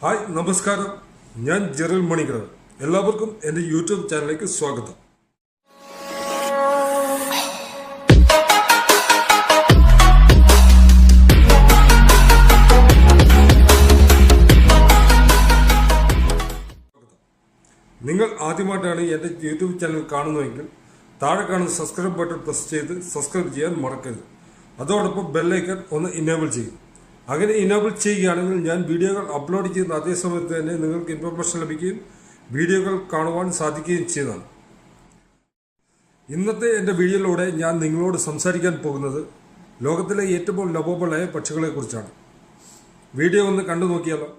Hi നമസ്കാരം, ഞാൻ ജെറിൽ മണിക്കടവ്. എല്ലാവർക്കും എൻ്റെ യൂട്യൂബ് ചാനലിലേക്ക് സ്വാഗതം. നിങ്ങൾ ആദ്യമായിട്ടാണ് എൻ്റെ യൂട്യൂബ് ചാനൽ കാണുന്നതെങ്കിൽ താഴെ കാണുന്ന സബ്സ്ക്രൈബ് ബട്ടൺ പ്രസ് ചെയ്ത് സബ്സ്ക്രൈബ് ചെയ്യാൻ മറക്കരുത്. അതോടൊപ്പം ബെല്ലൈക്കൺ ഒന്ന് ഇനേബിൾ ചെയ്യും. അങ്ങനെ ഇനേബിൾ ചെയ്യുകയാണെങ്കിൽ ഞാൻ വീഡിയോകൾ അപ്ലോഡ് ചെയ്യുന്ന അതേ സമയത്ത് തന്നെ നിങ്ങൾക്ക് ഇൻഫർമേഷൻ ലഭിക്കുകയും വീഡിയോകൾ കാണുവാൻ സാധിക്കുകയും ചെയ്യുന്നതാണ്. ഇന്നത്തെ എൻ്റെ വീഡിയോയിലൂടെ ഞാൻ നിങ്ങളോട് സംസാരിക്കാൻ പോകുന്നത് ലോകത്തിലെ ഏറ്റവും ലവബിളായ പക്ഷികളെക്കുറിച്ചാണ്. വീഡിയോ ഒന്ന് കണ്ടു നോക്കിയാലോ.